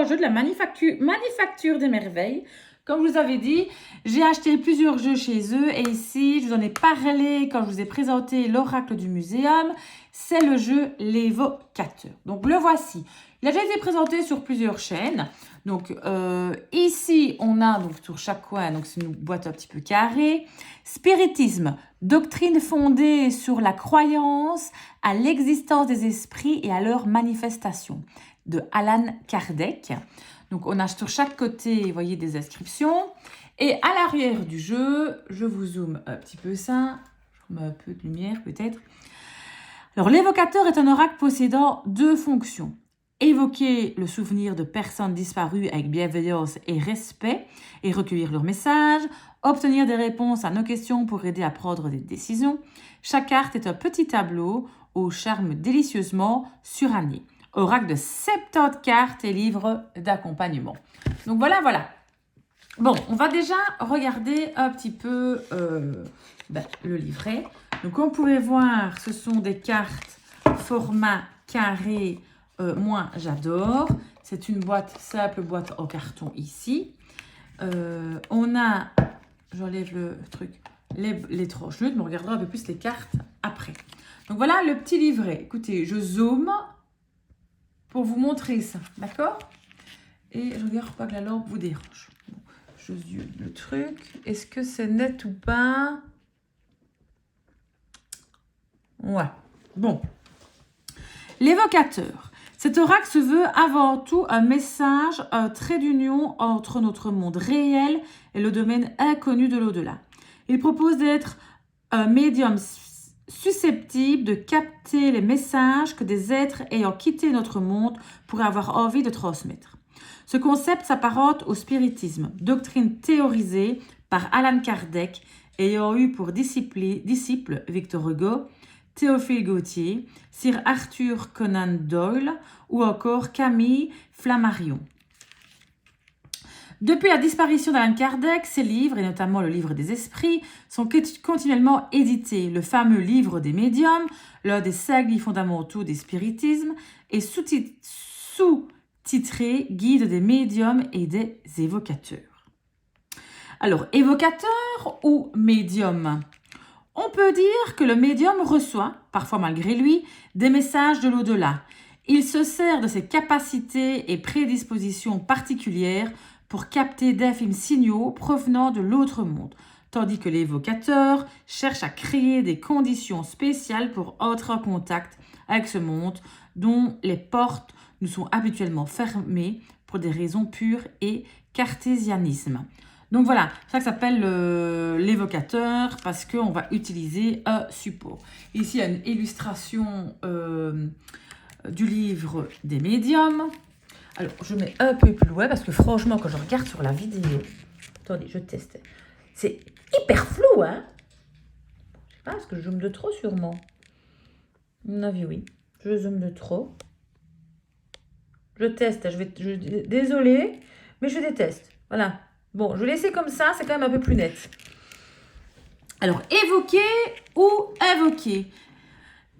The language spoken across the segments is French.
jeux de la Manufacture des Merveilles. Comme je vous avais dit, j'ai acheté plusieurs jeux chez eux et ici, je vous en ai parlé quand je vous ai présenté l'oracle du muséum. C'est le jeu L'Évocateur. Donc, le voici. Il a déjà été présenté sur plusieurs chaînes. Donc, ici, on a donc sur chaque coin, donc c'est une boîte un petit peu carrée. Spiritisme, doctrine fondée sur la croyance à l'existence des esprits et à leur manifestation, de Allan Kardec. Donc, on a sur chaque côté, vous voyez, des inscriptions. Et à l'arrière du jeu, je vous zoome un petit peu ça. Je remets un peu de lumière peut-être. Alors, l'évocateur est un oracle possédant deux fonctions. Évoquer le souvenir de personnes disparues avec bienveillance et respect et recueillir leurs messages, obtenir des réponses à nos questions pour aider à prendre des décisions. Chaque carte est un petit tableau au charme délicieusement suranné. Oracle de 70 cartes et livre d'accompagnement. Donc voilà. Bon, on va déjà regarder un petit peu le livret. Donc comme vous pouvez voir, ce sont des cartes format carré. Moi, j'adore. C'est une simple boîte en carton ici. On a, j'enlève le truc, les tranches neutres, mais on regardera un peu plus les cartes après. Donc voilà le petit livret. Écoutez, je zoome pour vous montrer ça, d'accord? Et je regarde pas que la lampe vous dérange. Bon, je zoome le truc. Est-ce que c'est net ou pas? Ouais. Bon. L'évocateur. Cet oracle se veut avant tout un message, un trait d'union entre notre monde réel et le domaine inconnu de l'au-delà. Il propose d'être un médium susceptible de capter les messages que des êtres ayant quitté notre monde pourraient avoir envie de transmettre. Ce concept s'apparente au spiritisme, doctrine théorisée par Allan Kardec, ayant eu pour disciple Victor Hugo, Théophile Gautier, Sir Arthur Conan Doyle ou encore Camille Flammarion. Depuis la disparition d'Allan Kardec, ses livres, et notamment le livre des esprits, sont continuellement édités. Le fameux livre des médiums, l'un des 5 livres fondamentaux des spiritismes, est sous-titré Guide des médiums et des évocateurs. Alors, évocateur ou médium ? On peut dire que le médium reçoit, parfois malgré lui, des messages de l'au-delà. Il se sert de ses capacités et prédispositions particulières pour capter d'infimes signaux provenant de l'autre monde, tandis que l'évocateur cherche à créer des conditions spéciales pour entrer en contact avec ce monde dont les portes nous sont habituellement fermées pour des raisons pures et cartésianisme. Donc voilà, c'est ça que s'appelle l'évocateur parce qu'on va utiliser un support. Ici, il y a une illustration du livre des médiums. Alors, je mets un peu plus loin parce que franchement, quand je regarde sur la vidéo... Attendez, je teste. C'est hyper flou, hein? Je sais pas, est-ce que je zoome de trop sûrement? À mon avis, oui. Je zoome de trop. Je teste. Désolée, mais je déteste. Voilà. Bon, je vais laisser comme ça, c'est quand même un peu plus net. Alors, évoquer ou invoquer.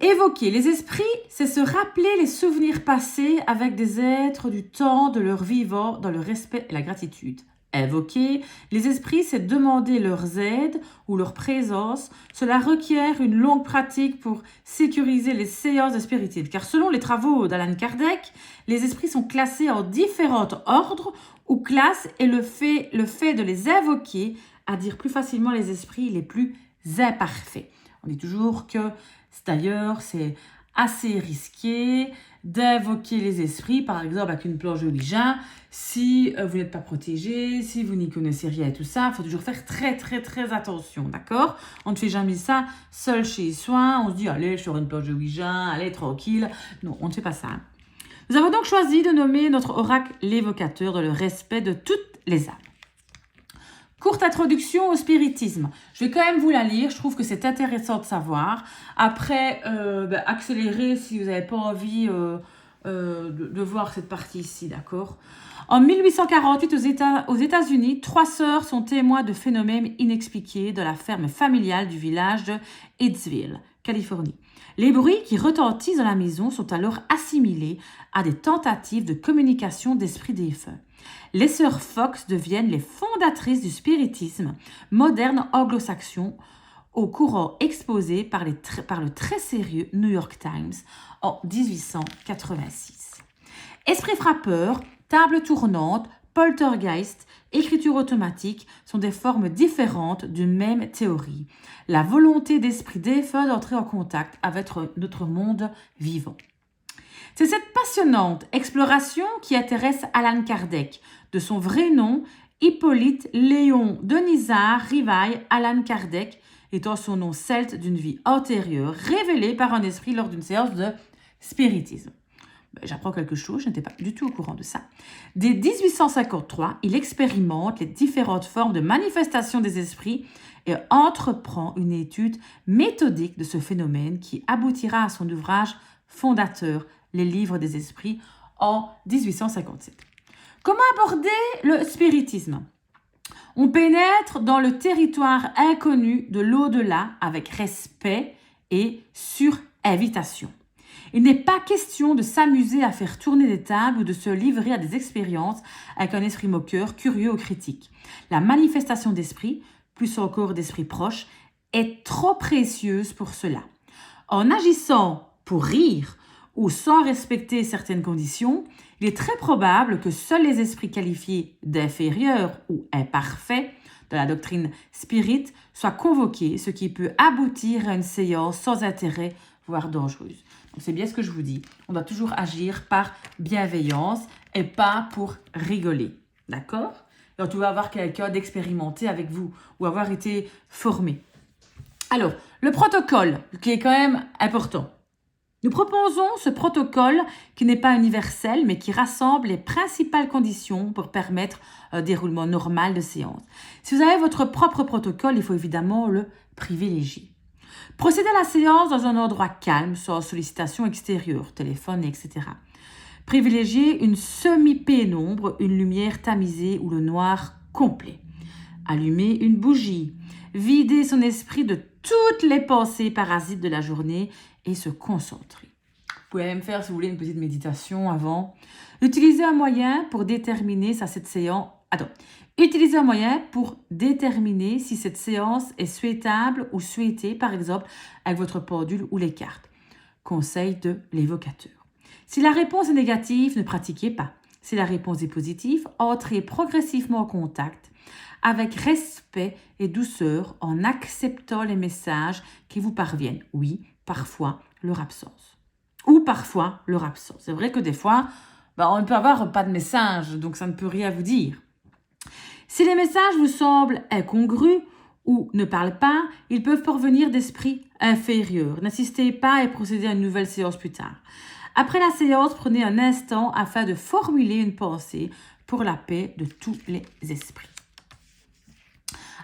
Évoquer les esprits, c'est se rappeler les souvenirs passés avec des êtres du temps de leur vivant dans le respect et la gratitude. Invoquer les esprits, c'est demander leur aide ou leur présence. Cela requiert une longue pratique pour sécuriser les séances de spiritisme. Car selon les travaux d'Allan Kardec, les esprits sont classés en différents ordres ou classes et le fait de les invoquer à dire plus facilement les esprits les plus imparfaits. On dit toujours que d'ailleurs c'est assez risqué d'invoquer les esprits, par exemple avec une planche de Ouija, si vous n'êtes pas protégé, si vous n'y connaissez rien et tout ça, il faut toujours faire très attention, d'accord? On ne fait jamais ça seul chez soi, on se dit allez, je sors une planche de Ouija, allez, tranquille. Non, on ne fait pas ça. Nous avons donc choisi de nommer notre oracle l'évocateur dans le respect de toutes les âmes. Courte introduction au spiritisme. Je vais quand même vous la lire, je trouve que c'est intéressant de savoir. Après, accélérez si vous n'avez pas envie de voir cette partie ici, d'accord? En 1848, aux États-Unis, 3 sœurs sont témoins de phénomènes inexpliqués dans la ferme familiale du village de Hitsville, Californie. Les bruits qui retentissent dans la maison sont alors assimilés à des tentatives de communication d'esprits défunts. Les sœurs Fox deviennent les fondatrices du spiritisme moderne anglo-saxon au courant exposé par le très sérieux New York Times en 1886. Esprit frappeur, table tournante, poltergeist, écriture automatique sont des formes différentes d'une même théorie. La volonté d'esprit défunt d'entrer en contact avec notre monde vivant. C'est cette passionnante exploration qui intéresse Allan Kardec, de son vrai nom Hippolyte Léon Denisard Rivail Allan Kardec, étant son nom celte d'une vie antérieure, révélé par un esprit lors d'une séance de spiritisme. J'apprends quelque chose, je n'étais pas du tout au courant de ça. Dès 1853, il expérimente les différentes formes de manifestation des esprits et entreprend une étude méthodique de ce phénomène qui aboutira à son ouvrage fondateur, Les Livres des Esprits, en 1857. Comment aborder le spiritisme ? On pénètre dans le territoire inconnu de l'au-delà avec respect et sur invitation. Il n'est pas question de s'amuser à faire tourner des tables ou de se livrer à des expériences avec un esprit moqueur, curieux ou critique. La manifestation d'esprit, plus encore d'esprit proche, est trop précieuse pour cela. En agissant pour rire ou sans respecter certaines conditions, il est très probable que seuls les esprits qualifiés d'inférieurs ou imparfaits de la doctrine spirit soient convoqués, ce qui peut aboutir à une séance sans intérêt, voire dangereuse. Donc c'est bien ce que je vous dis. On doit toujours agir par bienveillance et pas pour rigoler. D'accord ? Donc tu vas avoir quelqu'un d'expérimenté avec vous ou avoir été formé. Alors, le protocole, qui est quand même important. Nous proposons ce protocole qui n'est pas universel, mais qui rassemble les principales conditions pour permettre un déroulement normal de séance. Si vous avez votre propre protocole, il faut évidemment le privilégier. Procédez à la séance dans un endroit calme, sans sollicitation extérieure, téléphone, etc. Privilégiez une semi-pénombre, une lumière tamisée ou le noir complet. Allumez une bougie. Videz son esprit de toutes les pensées parasites de la journée et se concentrer. Vous pouvez même faire, si vous voulez, une petite méditation avant. Utilisez un moyen pour déterminer Utilisez un moyen pour déterminer si cette séance est souhaitable ou souhaitée, par exemple, avec votre pendule ou les cartes. Conseil de l'évocateur. Si la réponse est négative, ne pratiquez pas. Si la réponse est positive, entrez progressivement en contact avec respect et douceur en acceptant les messages qui vous parviennent. Oui, parfois leur absence. Ou parfois leur absence. C'est vrai que des fois, on ne peut avoir pas de message, donc ça ne peut rien vous dire. Si les messages vous semblent incongrus ou ne parlent pas, ils peuvent provenir d'esprits inférieurs. N'insistez pas et procédez à une nouvelle séance plus tard. Après la séance, prenez un instant afin de formuler une pensée pour la paix de tous les esprits.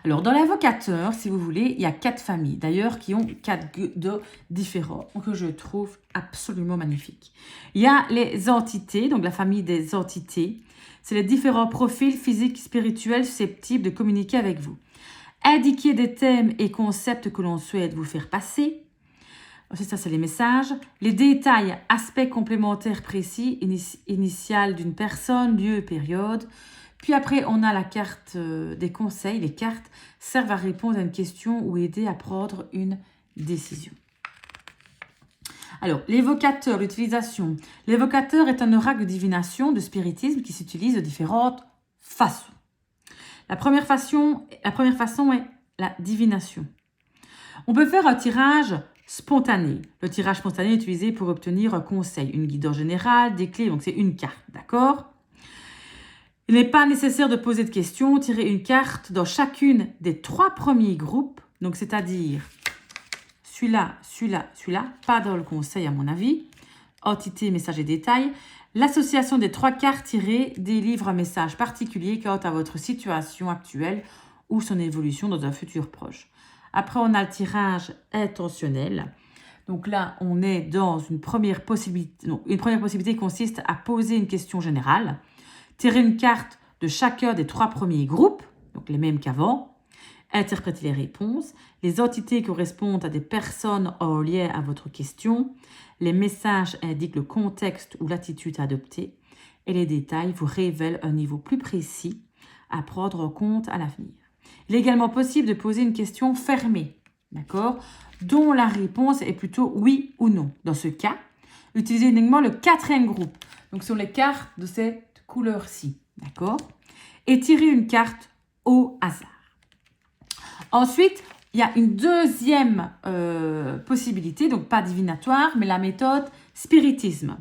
Alors, dans l'évocateur, si vous voulez, il y a 4 familles, d'ailleurs, qui ont 4 guides différents, que je trouve absolument magnifiques. Il y a les entités, donc la famille des entités. C'est les différents profils physiques, spirituels, susceptibles de communiquer avec vous. Indiquez des thèmes et concepts que l'on souhaite vous faire passer. Ensuite, ça, c'est les messages. Les détails, aspects complémentaires précis, initial d'une personne, lieu, période. Puis après, on a la carte des conseils. Les cartes servent à répondre à une question ou aider à prendre une décision. Alors, l'évocateur, l'utilisation. L'évocateur est un oracle de divination, de spiritisme qui s'utilise de différentes façons. La première façon est la divination. On peut faire un tirage spontané. Le tirage spontané est utilisé pour obtenir un conseil, une guidance générale, des clés, donc c'est une carte, d'accord ? Il n'est pas nécessaire de poser de questions, tirer une carte dans chacune des 3 premiers groupes, donc c'est-à-dire celui-là, celui-là, celui-là, pas dans le conseil à mon avis, entité, message et détails. L'association des 3 cartes tirées délivre un message particulier quant à votre situation actuelle ou son évolution dans un futur proche. Après, on a le tirage intentionnel. Donc là, on est dans une première possibilité. Non, une première possibilité consiste à poser une question générale, tirer une carte de chacun des 3 premiers groupes, donc les mêmes qu'avant, Interprétez les réponses. Les entités correspondent à des personnes en lien à votre question. Les messages indiquent le contexte ou l'attitude adoptée. Et les détails vous révèlent un niveau plus précis à prendre en compte à l'avenir. Il est également possible de poser une question fermée, d'accord, dont la réponse est plutôt oui ou non. Dans ce cas, utilisez uniquement le quatrième groupe. Donc, ce sont les cartes de cette couleur-ci, d'accord, et tirez une carte au hasard. Ensuite, il y a une deuxième possibilité, donc pas divinatoire, mais la méthode spiritisme.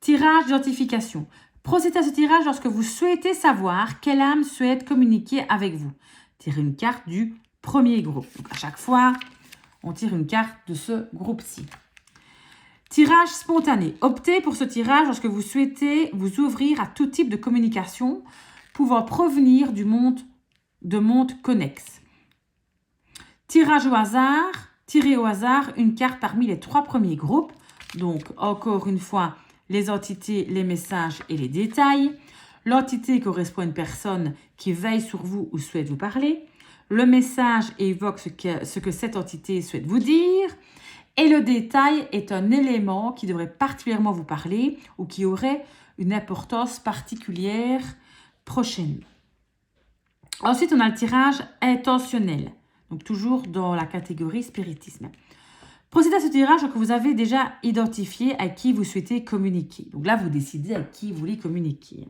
Tirage d'identification. Procédez à ce tirage lorsque vous souhaitez savoir quelle âme souhaite communiquer avec vous. Tirez une carte du premier groupe. Donc à chaque fois, on tire une carte de ce groupe-ci. Tirage spontané. Optez pour ce tirage lorsque vous souhaitez vous ouvrir à tout type de communication pouvant provenir de mondes connexes. Tirage au hasard. Tirez au hasard une carte parmi les 3 premiers groupes. Donc, encore une fois, les entités, les messages et les détails. L'entité correspond à une personne qui veille sur vous ou souhaite vous parler. Le message évoque ce que cette entité souhaite vous dire. Et le détail est un élément qui devrait particulièrement vous parler ou qui aurait une importance particulière prochainement. Ensuite, on a le tirage intentionnel. Donc, toujours dans la catégorie spiritisme. Procédez à ce tirage que vous avez déjà identifié à qui vous souhaitez communiquer. Donc là, vous décidez à qui vous voulez communiquer.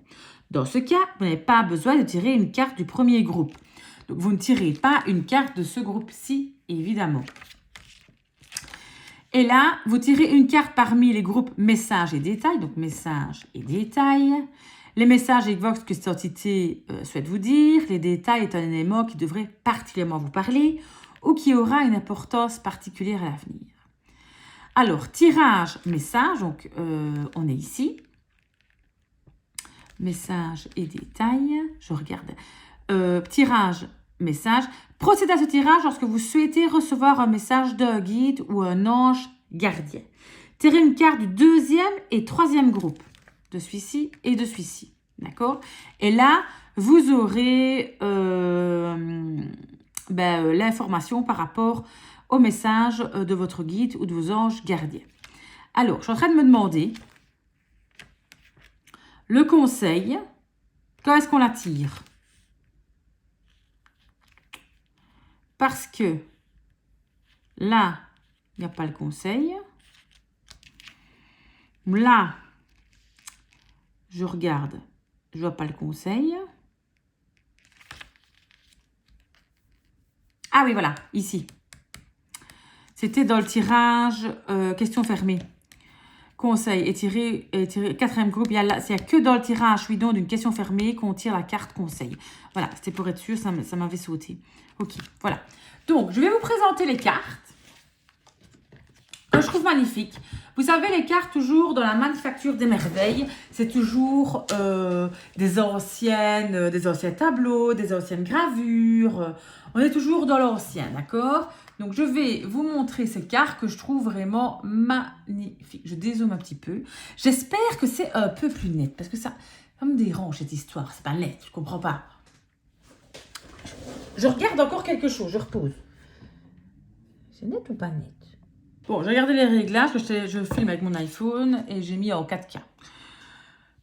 Dans ce cas, vous n'avez pas besoin de tirer une carte du premier groupe. Donc, vous ne tirez pas une carte de ce groupe-ci, évidemment. Et là, vous tirez une carte parmi les groupes messages et détails. Donc, messages et détails. Les messages évoquent ce que cette entité souhaite vous dire. Les détails est un élément qui devrait particulièrement vous parler ou qui aura une importance particulière à l'avenir. Alors, tirage, message, donc on est ici. Message et détails, je regarde. Tirage, message. Procédez à ce tirage lorsque vous souhaitez recevoir un message d'un guide ou un ange gardien. Tirez une carte du deuxième et troisième groupe, de celui-ci et de celui-ci, d'accord? Et là, vous aurez l'information par rapport au message de votre guide ou de vos anges gardiens. Alors, je suis en train de me demander, le conseil, quand est-ce qu'on la tire? Parce que là, il n'y a pas le conseil. Là, je regarde, je ne vois pas le conseil. Ah oui, voilà, ici. C'était dans le tirage question fermée. Conseil et tirer quatrième groupe. Il y a que dans le tirage, oui, donc d'une question fermée qu'on tire la carte conseil. Voilà, c'était pour être sûr, ça m'avait sauté. Ok, voilà. Donc, je vais vous présenter les cartes que je trouve magnifiques. Vous savez, les cartes, toujours dans la Manufacture des Merveilles, c'est toujours des anciens tableaux, des anciennes gravures. On est toujours dans l'ancien, d'accord? Donc, je vais vous montrer ces cartes que je trouve vraiment magnifiques. Je dézoome un petit peu. J'espère que c'est un peu plus net, parce que ça me dérange, cette histoire. C'est pas net, je comprends pas. Je regarde encore quelque chose, je repose. C'est net ou pas net? Bon, j'ai regardé les réglages, je filme avec mon iPhone et j'ai mis en 4K.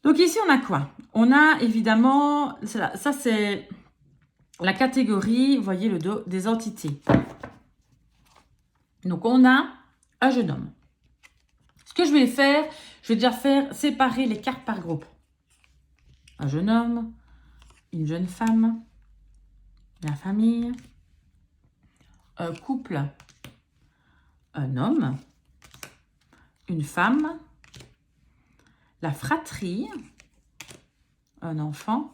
Donc ici, on a quoi? On a évidemment, ça c'est la catégorie, vous voyez le dos, des entités. Donc on a un jeune homme. Ce que je vais faire, je vais déjà faire séparer les cartes par groupe. Un jeune homme, une jeune femme, la famille, un couple, un homme, une femme, la fratrie, un enfant,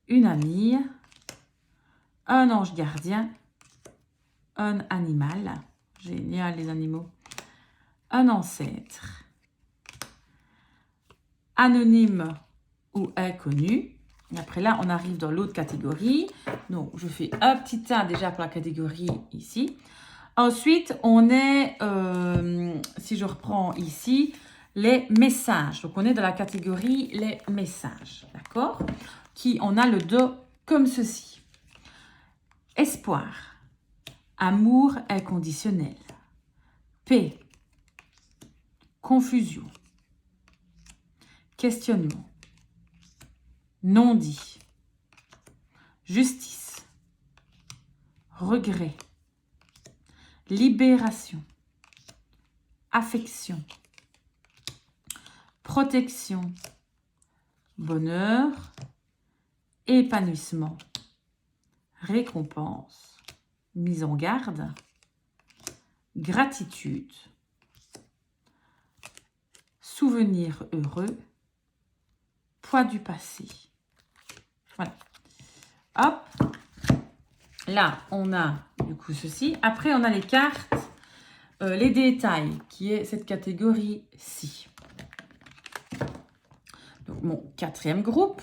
une amie, un ange gardien, un animal, génial les animaux, un ancêtre, anonyme ou inconnu. Et après là, on arrive dans l'autre catégorie. Donc, je fais un petit tas déjà pour la catégorie ici. Ensuite, on est, si je reprends ici, les messages. Donc, on est dans la catégorie les messages, d'accord? On a le dos comme ceci. espoir, amour inconditionnel. Paix, confusion, questionnement, non-dit, justice, regret, libération, affection, protection, bonheur, épanouissement, récompense, mise en garde, gratitude, souvenir heureux, poids du passé. Voilà. Hop. Là, on a du coup ceci. Après, on a les cartes, les détails, qui est cette catégorie-ci. Donc, mon quatrième groupe.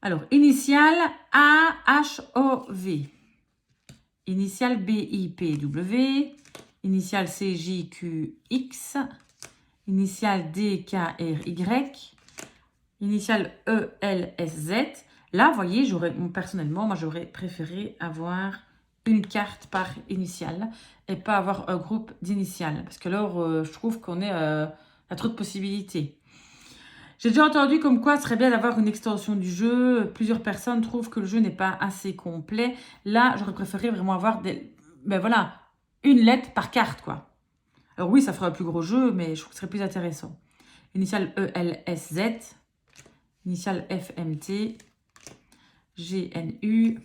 Alors, initiale A-H-O-V. Initiale B-I-P-W. Initiale C-J-Q-X. Initiale D-K-R-Y. Initiale E-L-S-Z. Là, vous voyez, personnellement, moi, j'aurais préféré avoir une carte par initiale et pas avoir un groupe d'initiales. Parce que alors, je trouve qu'on est à trop de possibilités. J'ai déjà entendu comme quoi ce serait bien d'avoir une extension du jeu. Plusieurs personnes trouvent que le jeu n'est pas assez complet. Là, j'aurais préféré vraiment avoir une lettre par carte, quoi. Alors oui, ça ferait un plus gros jeu, mais je trouve que ce serait plus intéressant. Initiale E-L-S-Z. Initiale F-M-T. G-N-U.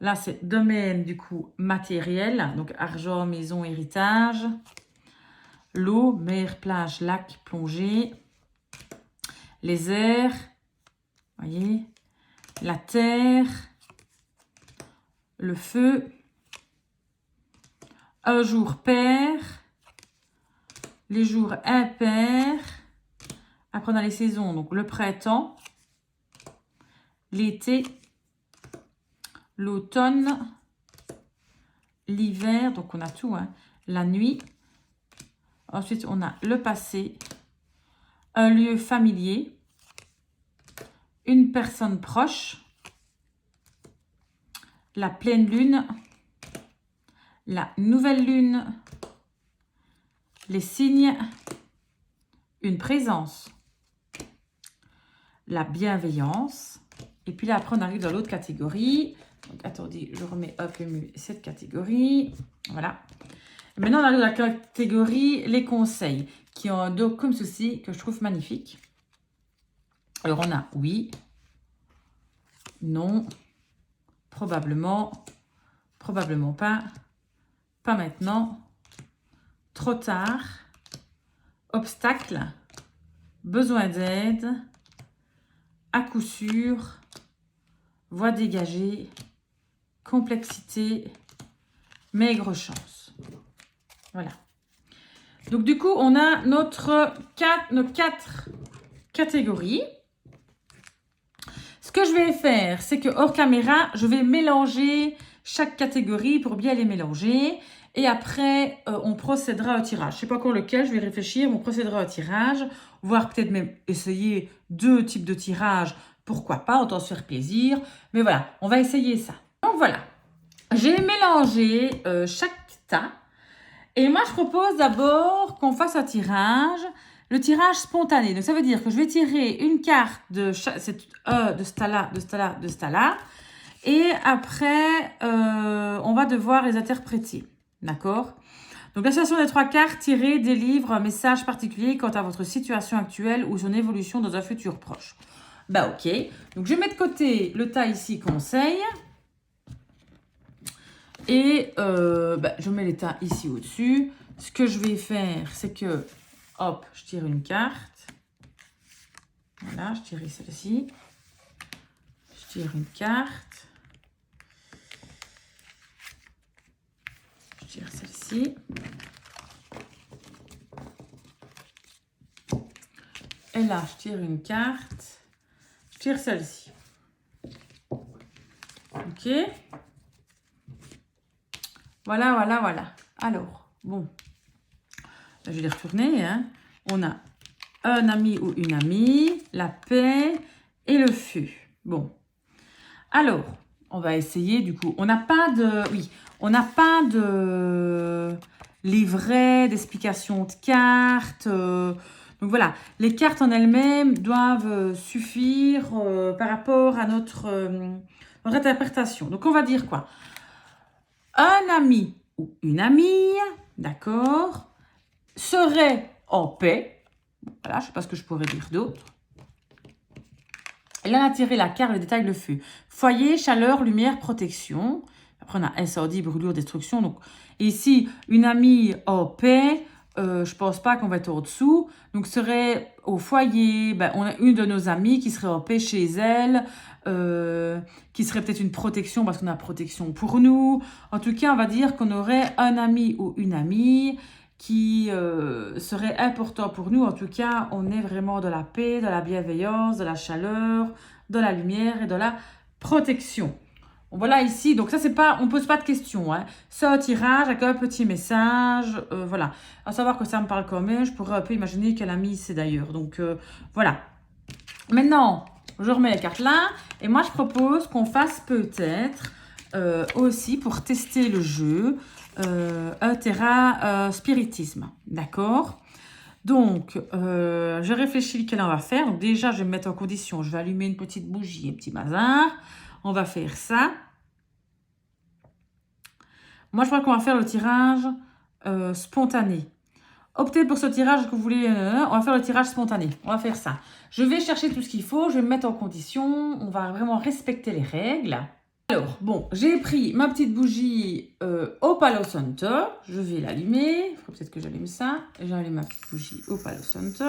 Là, c'est domaine, du coup, matériel. Donc, argent, maison, héritage. L'eau, mer, plage, lac, plongée. Les airs. Voyez. La terre. Le feu. Un jour pair. Les jours impairs. Après, on a les saisons. Donc, le printemps. L'été. L'automne. L'hiver. Donc, on a tout. Hein. La nuit. Ensuite, on a le passé. Un lieu familier. Une personne proche. La pleine lune. La nouvelle lune. Les signes. Une présence. La bienveillance. Et puis là, après, on arrive dans l'autre catégorie. Donc, attendez, je remets hop cette catégorie. Voilà. Et maintenant, on arrive dans la catégorie les conseils, qui ont un dos comme ceci, que je trouve magnifique. Alors, on a oui, non, probablement, probablement pas maintenant, trop tard, obstacle, besoin d'aide, à coup sûr, voie dégagée, complexité, maigre chance. Voilà. Donc, du coup, on a nos quatre catégories. Ce que je vais faire, c'est que hors caméra, je vais mélanger chaque catégorie pour bien les mélanger. Et après, on procédera au tirage. Je ne sais pas encore lequel, je vais réfléchir. On procédera au tirage, voire peut-être même essayer 2 types de tirages. Pourquoi pas, autant se faire plaisir. Mais voilà, on va essayer ça. Donc voilà, j'ai mélangé chaque tas. Et moi, je propose d'abord qu'on fasse un tirage, le tirage spontané. Donc, ça veut dire que je vais tirer une carte de ce tas-là, de ce tas-là, de ce tas-là. Et après, on va devoir les interpréter. D'accord? Donc, l'association des 3 cartes tirées délivre un message particulier quant à votre situation actuelle ou son évolution dans un futur proche. Bah, ok. Donc, je mets de côté le tas ici, conseil. Et je mets les tas ici au-dessus. Ce que je vais faire, c'est que, hop, je tire une carte. Voilà, je tire celle-ci. Je tire une carte. Je tire celle-ci. Et là, je tire une carte. Je tire celle-ci. Ok. Voilà, voilà, voilà. Alors, bon. Je vais les retourner. Hein. On a un ami ou une amie, la paix et le feu. Bon. Alors, on va essayer du coup. On n'a pas de... Oui, on n'a pas de livret, d'explication de cartes. Donc voilà, les cartes en elles-mêmes doivent suffire par rapport à notre interprétation. Donc on va dire quoi? Un ami ou une amie, d'accord, serait en paix. Voilà, je ne sais pas ce que je pourrais dire d'autre. Elle a attiré la carte, le détail, le feu. Foyer, chaleur, lumière, protection. Après, on a incendie, brûlure, destruction. Donc, ici, une amie en paix, je ne pense pas qu'on va être au-dessous. Donc, serait au foyer, ben, on a une de nos amies qui serait en paix chez elle, qui serait peut-être une protection parce qu'on a protection pour nous. En tout cas, on va dire qu'on aurait un ami ou une amie qui serait important pour nous. En tout cas, on est vraiment de la paix, de la bienveillance, de la chaleur, de la lumière et de la protection. Voilà ici, donc ça c'est pas, on pose pas de questions, hein. C'est un tirage avec un petit message, voilà. À savoir que ça me parle quand même, je pourrais un peu imaginer quelle amie c'est d'ailleurs. Donc voilà. Maintenant, je remets les cartes là, et moi je propose qu'on fasse peut-être aussi pour tester le jeu, un terrain spiritisme, d'accord? Donc, je réfléchis lequel on va faire. Donc déjà, je vais me mettre en condition. Je vais allumer une petite bougie, un petit bazar. On va faire ça. Moi, je crois qu'on va faire le tirage spontané. Optez pour ce tirage que vous voulez. On va faire le tirage spontané. On va faire ça. Je vais chercher tout ce qu'il faut. Je vais me mettre en condition. On va vraiment respecter les règles. Alors, bon, j'ai pris ma petite bougie au Palo Santo. Je vais l'allumer. Il faut peut-être que j'allume ça. J'allume ma petite bougie au Palo Santo.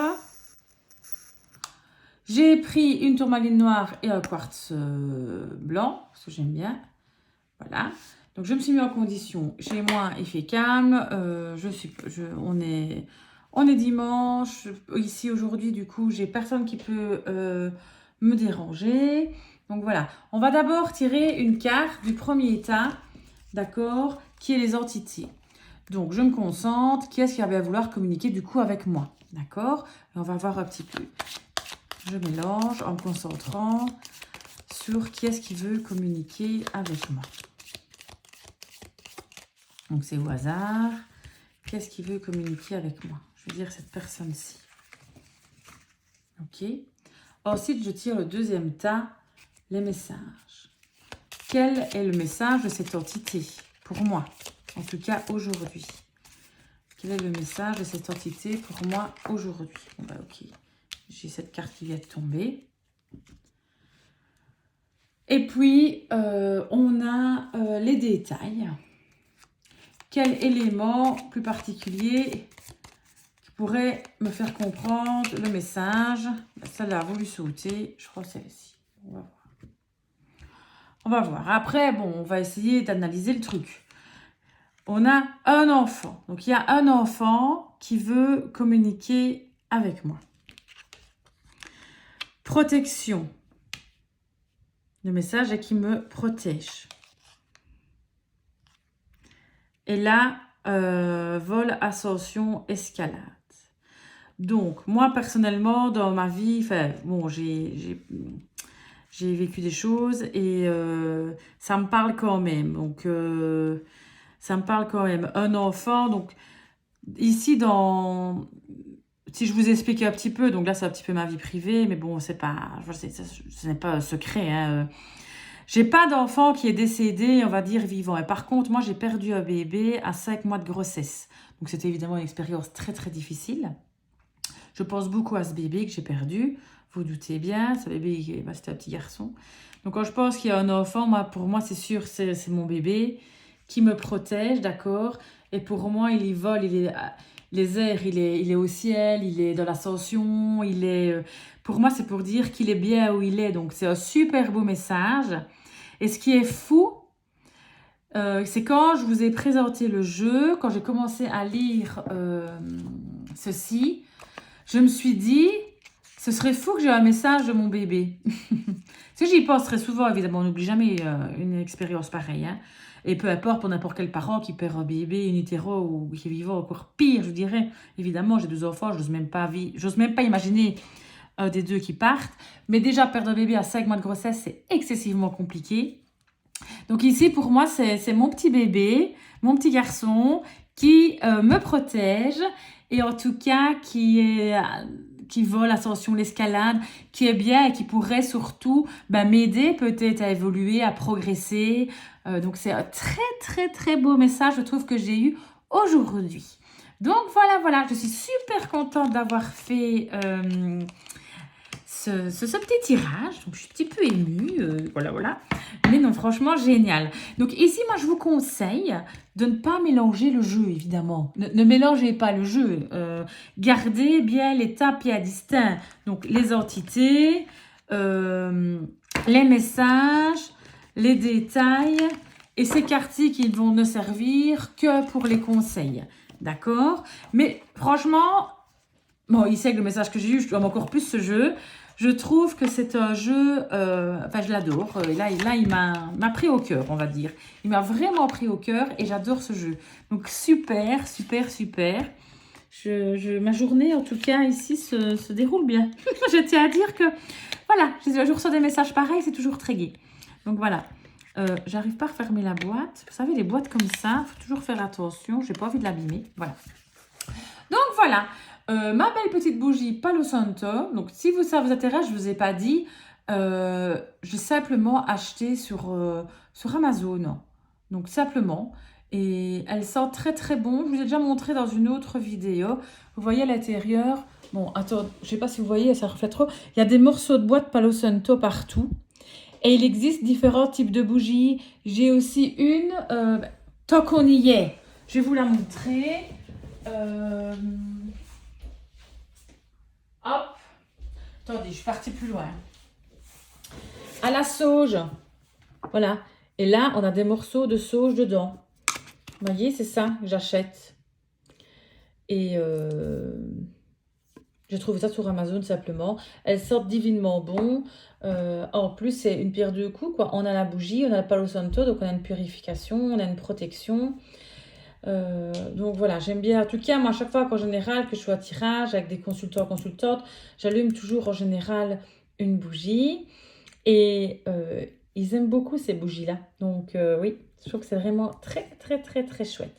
J'ai pris une tourmaline noire et un quartz blanc, parce que j'aime bien. Voilà. Donc, je me suis mis en condition. Chez moi, il fait calme. On est dimanche. Ici, aujourd'hui, du coup, j'ai personne qui peut me déranger. Donc, voilà. On va d'abord tirer une carte du premier état, d'accord, qui est les entités. Donc, je me concentre. Qui est-ce qui va bien vouloir communiquer, du coup, avec moi? D'accord? On va voir un petit peu. Je mélange en me concentrant sur qui est-ce qui veut communiquer avec moi. Donc, c'est au hasard. Qu'est-ce qui veut communiquer avec moi? Je veux dire cette personne-ci. Ok. Ensuite, je tire le deuxième tas, les messages. Quel est le message de cette entité pour moi? En tout cas, aujourd'hui. Quel est le message de cette entité pour moi aujourd'hui? Bon, bah, ok. J'ai cette carte qui vient de tomber. Et puis, on a les détails. Quel élément plus particulier qui pourrait me faire comprendre le message? Celle-là a voulu sauter. Je crois que c'est celle-ci. On va voir. On va voir. Après, bon, on va essayer d'analyser le truc. On a un enfant. Donc, il y a un enfant qui veut communiquer avec moi. Protection. Le message est qu'il me protège. Et là, vol, ascension, escalade. Donc, moi, personnellement, dans ma vie, enfin, bon, j'ai vécu des choses et ça me parle quand même. Donc, ça me parle quand même. Un enfant, donc, ici, si je vous explique un petit peu, donc là, c'est un petit peu ma vie privée, mais bon, c'est pas, ce n'est pas un secret, hein. J'ai pas d'enfant qui est décédé, on va dire, vivant. Et par contre, moi, j'ai perdu un bébé à 5 mois de grossesse. Donc, c'était évidemment une expérience très, très difficile. Je pense beaucoup à ce bébé que j'ai perdu. Vous doutez bien, ce bébé, bah, c'était un petit garçon. Donc, quand je pense qu'il y a un enfant, moi, pour moi, c'est sûr, c'est mon bébé qui me protège, d'accord? Et pour moi, il y vole, il est... Les airs, il est au ciel, il est dans l'ascension, il est... Pour moi, c'est pour dire qu'il est bien où il est. Donc, c'est un super beau message. Et ce qui est fou, c'est quand je vous ai présenté le jeu, quand j'ai commencé à lire ceci, je me suis dit, ce serait fou que j'ai un message de mon bébé. Parce que j'y pense très souvent, évidemment, on n'oublie jamais une expérience pareille, hein. Et peu importe pour n'importe quel parent qui perd un bébé in utero ou qui est vivant, encore pire, je dirais. Évidemment, j'ai 2 enfants, j'ose même pas imaginer des deux qui partent. Mais déjà, perdre un bébé à 5 mois de grossesse, c'est excessivement compliqué. Donc ici, pour moi, c'est mon petit bébé, mon petit garçon qui me protège et en tout cas qui vole l'ascension, l'escalade, qui est bien et qui pourrait surtout m'aider peut-être à évoluer, à progresser. Donc c'est un très très très beau message, je trouve, que j'ai eu aujourd'hui. Donc voilà, je suis super contente d'avoir fait ce petit tirage. Donc je suis un petit peu émue, voilà. Mais non, franchement, génial. Donc ici, moi, je vous conseille de ne pas mélanger le jeu, évidemment. Ne mélangez pas le jeu. Gardez bien les étapes bien distincts. Donc les entités, les messages, les détails et ces cartes qui vont ne servir que pour les conseils. D'accord? Mais franchement, bon, ici avec le message que j'ai eu, je dois encore plus ce jeu. Je trouve que c'est un jeu, enfin je l'adore. Là, il m'a pris au cœur, on va dire. Il m'a vraiment pris au cœur et j'adore ce jeu. Donc super. Ma journée, en tout cas, ici, se déroule bien. Je tiens à dire que, voilà, je reçois des messages pareils, c'est toujours très gai. Donc voilà. J'arrive pas à refermer la boîte. Vous savez, les boîtes comme ça, il faut toujours faire attention. J'ai pas envie de l'abîmer. Voilà. Donc voilà. Ma belle petite bougie Palo Santo. Donc, si ça vous intéresse, je ne vous ai pas dit, j'ai simplement acheté sur Amazon. Donc, simplement. Et elle sent très, très bon. Je vous ai déjà montré dans une autre vidéo. Vous voyez à l'intérieur. Bon, attends, je ne sais pas si vous voyez, ça reflète trop. Il y a des morceaux de boîte Palo Santo partout. Et il existe différents types de bougies. J'ai aussi une, tant qu'on y est, je vais vous la montrer. Hop. Attendez, je suis partie plus loin. À la sauge. Voilà. Et là, on a des morceaux de sauge dedans. Vous voyez, c'est ça que j'achète. Et j'ai trouvé ça sur Amazon simplement. Elles sortent divinement bon. En plus, c'est une pierre deux coups, quoi. On a la bougie, on a le Palo Santo, donc on a une purification, on a une protection. Donc voilà, j'aime bien. En tout cas, moi, à chaque fois qu'en général, que je suis à tirage avec des consultants, consultantes, j'allume toujours en général une bougie. Et ils aiment beaucoup ces bougies-là. Donc oui, je trouve que c'est vraiment très, très, très, très chouette.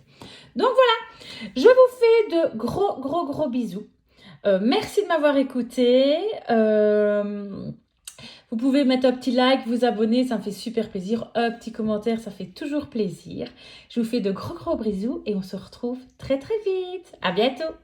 Donc voilà, je vous fais de gros bisous. Merci de m'avoir écouté. Vous pouvez mettre un petit like, vous abonner, ça me fait super plaisir. Un petit commentaire, ça fait toujours plaisir. Je vous fais de gros bisous et on se retrouve très très vite. À bientôt.